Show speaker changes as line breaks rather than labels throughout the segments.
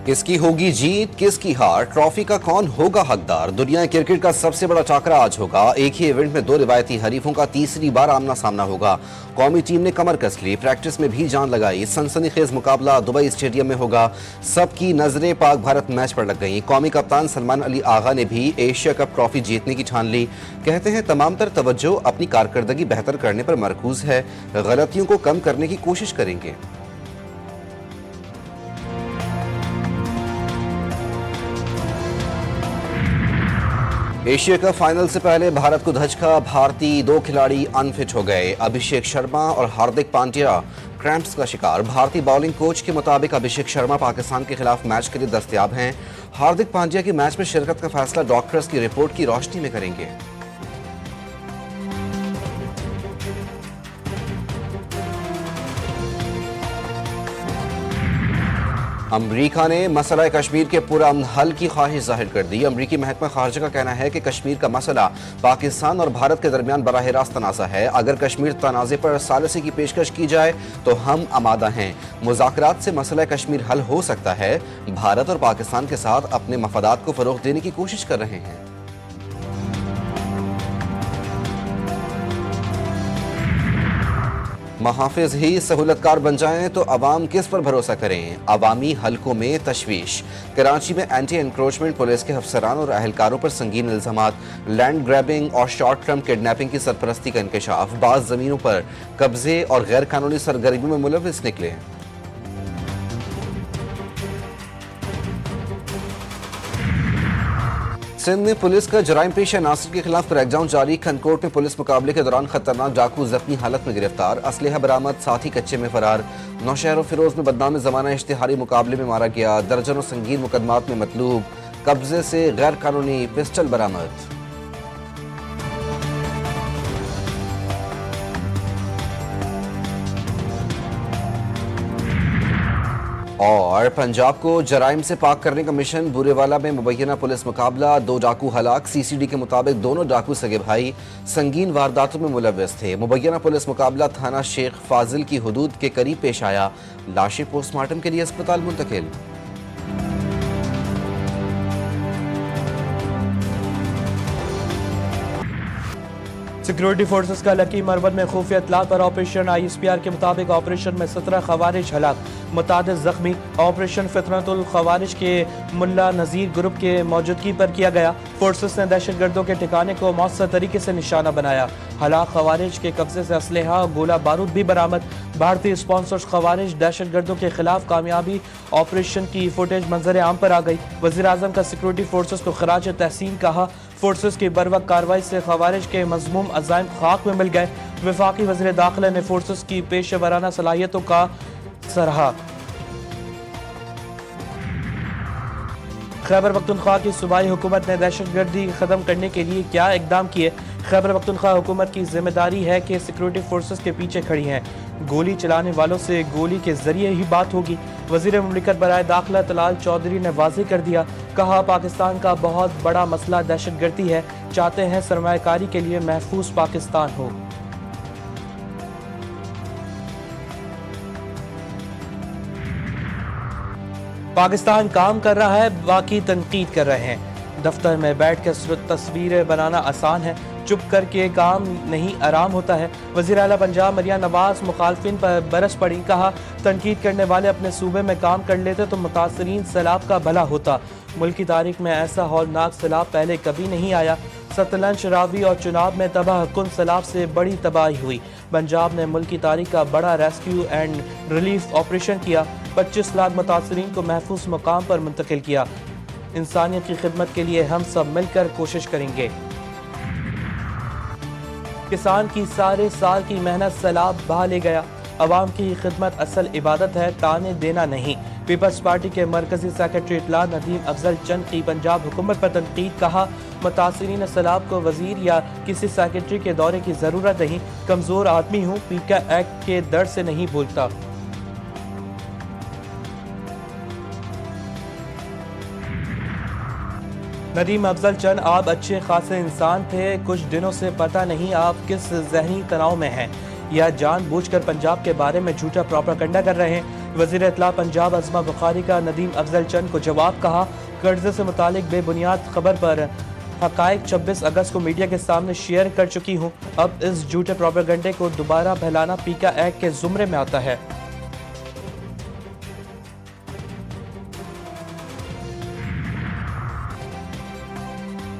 کس کی ہوگی جیت کس کی ہار، ٹرافی کا کون ہوگا حقدار؟ دنیا کرکٹ کا سب سے بڑا ٹاکرا آج ہوگا۔ ایک ہی ایونٹ میں دو روایتی حریفوں کا تیسری بار آمنا سامنا ہوگا۔ قومی ٹیم نے کمر کس لی، پریکٹس میں بھی جان لگائی۔ سنسنی خیز مقابلہ دبئی اسٹیڈیم میں ہوگا۔ سب کی نظریں پاک بھارت میچ پر لگ گئیں۔ قومی کپتان سلمان علی آغا نے بھی ایشیا کپ ٹرافی جیتنے کی ٹھان لی۔ کہتے ہیں تمام تر توجہ اپنی کارکردگی بہتر کرنے پر مرکوز ہے، غلطیوں کو کم کرنے کی کوشش کریں گے۔ ایشیا کپ فائنل سے پہلے بھارت کو دھچکا، بھارتی دو کھلاڑی ان فٹ ہو گئے۔ ابھیشیک شرما اور ہاردک پانڈیا کریمپس کا شکار۔ بھارتی باؤلنگ کوچ کے مطابق ابھیشیک شرما پاکستان کے خلاف میچ کے لیے دستیاب ہیں۔ ہاردک پانڈیا کی میچ میں شرکت کا فیصلہ ڈاکٹرز کی رپورٹ کی روشنی میں کریں گے۔ امریکہ نے مسئلہ کشمیر کے پرامن حل کی خواہش ظاہر کر دی۔ امریکی محکمہ خارجہ کا کہنا ہے کہ کشمیر کا مسئلہ پاکستان اور بھارت کے درمیان براہ راست تنازع ہے۔ اگر کشمیر تنازع پر ثالثی کی پیشکش کی جائے تو ہم آمادہ ہیں۔ مذاکرات سے مسئلہ کشمیر حل ہو سکتا ہے۔ بھارت اور پاکستان کے ساتھ اپنے مفادات کو فروغ دینے کی کوشش کر رہے ہیں۔ محافظ ہی سہولت کار بن جائیں تو عوام کس پر بھروسہ کریں؟ عوامی حلقوں میں تشویش۔ کراچی میں اینٹی انکروچمنٹ پولیس کے افسران اور اہلکاروں پر سنگین الزامات۔ لینڈ گریبنگ اور شارٹ ٹرم کڈنیپنگ کی سرپرستی کا انکشاف۔ بعض زمینوں پر قبضے اور غیر قانونی سرگرمیوں میں ملوث نکلے۔ سندھ میں پولیس کا جرائم پیشہ عناصر کے خلاف کریک ڈاؤن جاری۔ کھنکوٹ میں پولیس مقابلے کے دوران خطرناک ڈاکو زخمی حالت میں گرفتار۔ اسلحہ برآمد، ساتھی کچے میں فرار۔ نوشہر و فیروز میں بدنام زمانہ اشتہاری مقابلے میں مارا گیا۔ درجنوں سنگین مقدمات میں مطلوب۔ قبضے سے غیر قانونی پسٹل برآمد۔ اور پنجاب کو جرائم سے پاک کرنے کا مشن۔ بورے والا میں مبینہ پولیس مقابلہ، 2 ڈاکو ہلاک۔ سی سی ڈی کے مطابق دونوں ڈاکو سگے بھائی سنگین وارداتوں میں ملوث تھے۔ مبینہ پولیس مقابلہ تھانہ شیخ فاضل کی حدود کے قریب پیش آیا۔ لاشیں پوسٹ مارٹم کے لیے اسپتال منتقل۔
سیکورٹی فورسز کا لکی مربد میں خفیہ اطلاع پر operation. I S P R کے مطابق آپریشن میں 17 خوارج ہلاک، متعدد زخمی۔ آپریشن فطرت الخوارج کے ملا نذیر گروپ کے موجودگی پر کیا گیا۔ فورسز نے دہشت گردوں کے ٹھکانے کو مؤثر طریقے سے نشانہ بنایا۔ ہلاک خوارج کے قبضے سے اسلحہ، گولہ بارود بھی برآمد۔ بھارتی اسپانسرز خوارج دہشت گردوں کے خلاف کامیابی آپریشن کی فوٹیج منظر عام پر آ گئی۔ وزیر اعظم کا سیکورٹی فورسز کو خراج تحسین کہا۔ فورسز کی بروقت کارروائی سے خوارج کے مذموم عزائم خاک میں مل گئے۔ وفاقی وزیر داخلہ نے فورسز کی پیشہ ورانہ صلاحیتوں کا سراہا۔ خیبر پختونخوا کی صوبائی حکومت نے دہشت گردی ختم کرنے کے لیے کیا اقدام کیے؟ خیبر پختونخوا حکومت کی ذمہ داری ہے کہ سیکورٹی فورسز کے پیچھے کھڑی ہیں۔ گولی چلانے والوں سے گولی کے ذریعے ہی بات ہوگی۔ وزیر مملکت برائے داخلہ طلال چودھری نے واضح کر دیا، کہا پاکستان کا بہت بڑا مسئلہ دہشت گردی ہے، چاہتے ہیں سرمایہ کاری کے لیے محفوظ پاکستان ہو۔ پاکستان کام کر رہا ہے، باقی تنقید کر رہے ہیں۔ دفتر میں بیٹھ کر تصویریں بنانا آسان ہے، چپ کر کے کام نہیں آرام ہوتا ہے۔ وزیر اعلیٰ پنجاب مریم نواز مخالفین پر برس پڑی، کہا تنقید کرنے والے اپنے صوبے میں کام کر لیتے تو متاثرین سیلاب کا بھلا ہوتا۔ ملک کی تاریخ میں ایسا ہولناک سیلاب پہلے کبھی نہیں آیا۔ ستلج، راوی اور چناب میں تباہ کن سیلاب سے بڑی تباہی ہوئی۔ پنجاب نے ملک کی تاریخ کا بڑا ریسکیو اینڈ ریلیف آپریشن کیا، 25 لاکھ متاثرین کو محفوظ مقام پر منتقل کیا۔ انسانیت کی خدمت کے لیے ہم سب مل کر کوشش کریں گے۔ کسان کی سارے سال کی محنت سیلاب بہا لے گیا۔ عوام کی خدمت اصل عبادت ہے، تانے دینا نہیں۔ پیپلز پارٹی کے مرکزی سیکرٹری اطلاع ندیم افضل چند کی پنجاب حکومت پر تنقید، کہا متاثرین سیلاب کو وزیر یا کسی سیکرٹری کے دورے کی ضرورت نہیں، کمزور آدمی ہوں، پیکا ایکٹ کے درد سے نہیں بولتا۔ ندیم افضل چند، آپ اچھے خاصے انسان تھے، کچھ دنوں سے پتہ نہیں آپ کس ذہنی تناؤ میں ہیں یا جان بوجھ کر پنجاب کے بارے میں جھوٹا پروپیگنڈا کر رہے ہیں۔ वज़ीर इत्तला पंजाब अज़मा बुखारी का नदीम अफजल चंद को जवाब, कहा कर्जे से मुतालिक बेबुनियाद खबर पर हक़ाइक़ 26 अगस्त को मीडिया के सामने शेयर कर चुकी हूँ। अब इस झूठे प्रोपेगेंडे को दोबारा फैलाना पीका एक्ट के ज़ुमरे में आता है।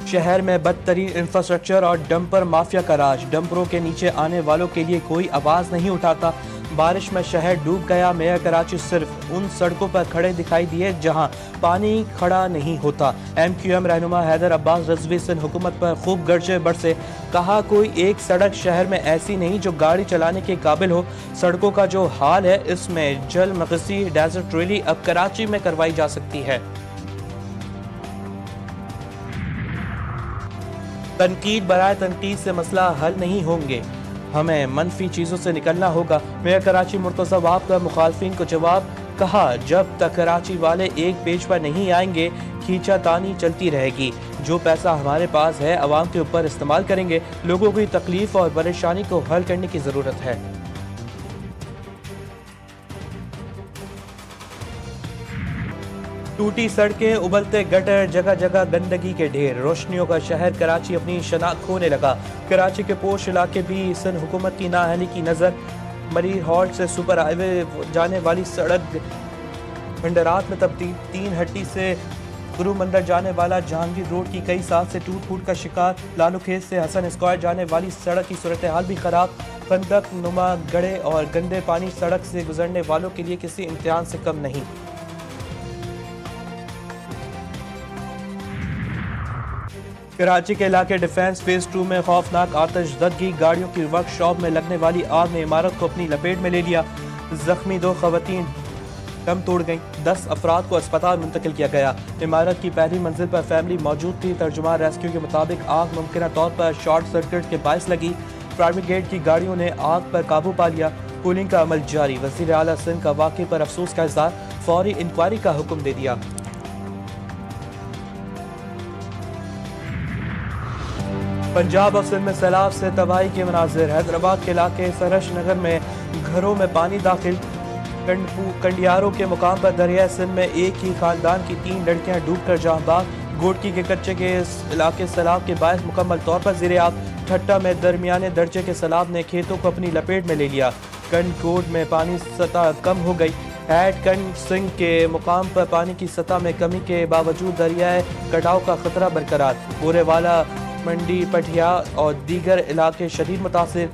शहर में बदतरीन इंफ्रास्ट्रक्चर और डंपर माफिया का राज। डंपरों के नीचे आने वालों के लिए कोई आवाज़ नहीं उठाता। बारिश में शहर डूब गया। मेयर कराची सिर्फ उन सड़कों पर खड़े दिखाई दिए जहां पानी खड़ा नहीं होता। MQM रहनुमा हैदर अब्बास रज़वी सिंध हुकूमत पर खूब गर्जे बरसे, कहा कोई एक सड़क शहर में ऐसी नहीं जो गाड़ी चलाने के काबिल हो। सड़कों का जो हाल है इसमें जल मगसी डेजर्ट रैली अब कराची में करवाई जा सकती है। तनकीद बराए तनकीद से मसला हल नहीं होंगे, हमें मनफी चीज़ों से निकलना होगा। मेयर कराची मुर्तज़ा वहाब का मुखालफिन को जवाब, कहा जब तक कराची वाले एक पेज पर नहीं आएंगे खींचातानी चलती रहेगी। जो पैसा हमारे पास है अवाम के ऊपर इस्तेमाल करेंगे। लोगों की तकलीफ और परेशानी को हल करने की ज़रूरत है। टूटी सड़कें, उबलते गटर, जगह जगह गंदगी के ढेर। रोशनियों का शहर कराची अपनी शनाख्त खोने लगा। कराची के पोश इलाके भी सिंध हुकूमत की नाअहली की नज़र। मरीर हॉल्ट से सुपर हाईवे जाने वाली सड़क खंडरात में तब्दील। 3 हट्टी से गुरु मंदिर जाने वाला जहांगीर रोड की कई साल से टूट फूट का शिकार। लालू खेत से हसन स्क्वायर जाने वाली सड़क की सूरत हाल भी खराब। खंदक नुमा गड़े और गंदे पानी सड़क से गुजरने वालों के लिए किसी इम्तिहान से कम नहीं। कराची के इलाके डिफेंस फेज 2 में खौफनाक आतिशज़दगी। गाड़ियों की वर्कशॉप में लगने वाली आग ने इमारत को अपनी लपेट में ले लिया। जख्मी 2 खवातीन दम तोड़ गईं। 10 अफराद को अस्पताल मुंतकिल किया गया। इमारत की पहली मंजिल पर फैमिली मौजूद थी। तर्जुमान रेस्क्यू के मुताबिक आग मुमकिन तौर पर शॉर्ट सर्किट के बायस लगी। फायर ब्रिगेड की गाड़ियों ने आग पर काबू पा लिया। कूलिंग का अमल जारी। वज़ीर आला सिंध का वाक़े पर अफसोस का इज़हार, फौरी इंक्वायरी का हुक्म दे दिया। पंजाब और सिंध में सैलाब से तबाही के मनाजिर। हैदराबाद के इलाके सरश नगर में घरों में पानी दाखिल। कंडियारों के मुकाम पर दरिया सिंध में एक ही खानदान की 3 लड़कियां डूब कर जहाँ बाग। गोटकी के कच्चे के इलाके सैलाब के बायस मुकम्मल तौर पर ज़ेरे आब। ठट्टा में दरमियाने दर्जे के सैलाब ने खेतों को अपनी लपेट में ले लिया। कंडकोट में पानी सतह कम हो गई। हैड कंड सिंह के मुकाम पर पानी की सतह में कमी के बावजूद दरियाए कटाव का खतरा बरकरार। बोरेवाला, मंडी, पटिया और दीगर इलाके शदीद मुतासिर।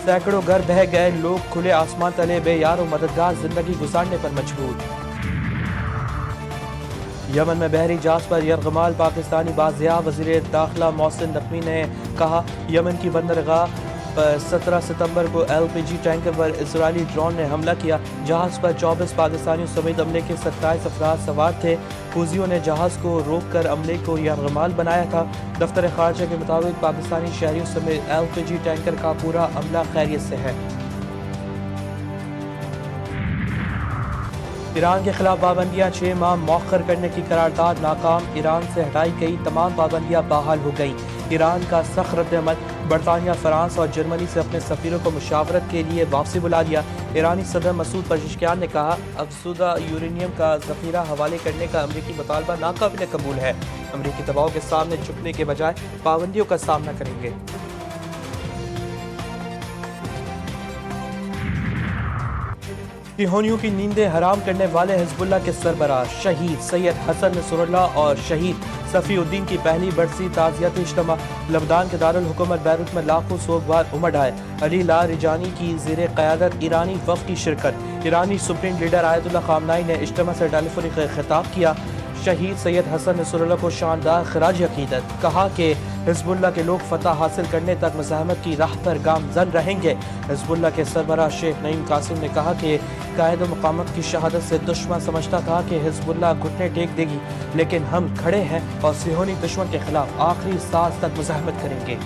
सैकड़ों घर बह गए। लोग खुले आसमान तले बेयार और मददगार जिंदगी गुजारने पर मजबूर। यमन में बहरी जहाज पर यरगमाल पाकिस्तानी बाजियाब। वज़ीर दाखिला मोहसिन नकवी ने कहा यमन की बंदरगाह पर 17 सितंबर को LPG टैंकर पर इजरायली ड्रोन ने हमला किया। जहाज पर 24 पाकिस्तानियों समेत अमले के 27 अफराद सवार थे। फौजियों ने जहाज को रोक कर अमले को यरगमाल बनाया था। दफ्तर खारजा के मुताबिक पाकिस्तानी शहरियों समेत LPG टैंकर का पूरा अमला खैरियत से है। ईरान के खिलाफ पाबंदियां 6 माह मौखर करने की करारदाद नाकाम। ईरान से हटाई गई तमाम पाबंदियां बहाल हो गई। ईरान का सख्त रद्द-ए-अमल। बरतानिया, फ्रांस और जर्मनी से अपने सफीरों को मुशावरत के लिए वापसी बुला लिया। ईरानी सदर मसूद पज़ेश्कियान ने कहा अफजुदा यूरेनियम का ज़ख़ीरा हवाले करने का अमरीकी मुतालबा नाकाबिल कबूल है। अमरीकी दबाव के सामने झुकने के बजाय पाबंदियों का सामना करेंगे। तिहोनियों की नींदें हराम करने वाले हिज़्बुल्लाह के सरबराह शहीद सैयद हसन नसरुल्लाह और शहीद सफ़ीउद्दीन की पहली बरसी ताज़ियती इज्तिमा। लबनान के दारुल हुकूमत बैरूत में लाखों सोगवार उमड़ आए। अली ला रिजानी की ज़ेरे क़यादत ईरानी वफ़द की शिरकत। ईरानी सुप्रीम लीडर आयतुल्लाह ख़ामनाई ने इज्तिमा से टेलीफोनिक खिताब किया। शहीद सैयद हसन नसरुल्लाह को शानदार ख़िराज अक़ीदत। कहा कि हिज़्बुल्लाह के लोग फतह हासिल करने तक मुज़ाहमत की राह पर गामज़न रहेंगे। हिज़्बुल्लाह के सरबराह शेख नईम कासिम ने कहा कि कायद मुक़ावमत की शहादत से दुश्मन समझता था कि हिज़्बुल्लाह घुटने टेक देगी, लेकिन हम खड़े हैं और सिहोनी दुश्मन के खिलाफ आखिरी सांस तक मुज़ाहमत करेंगे।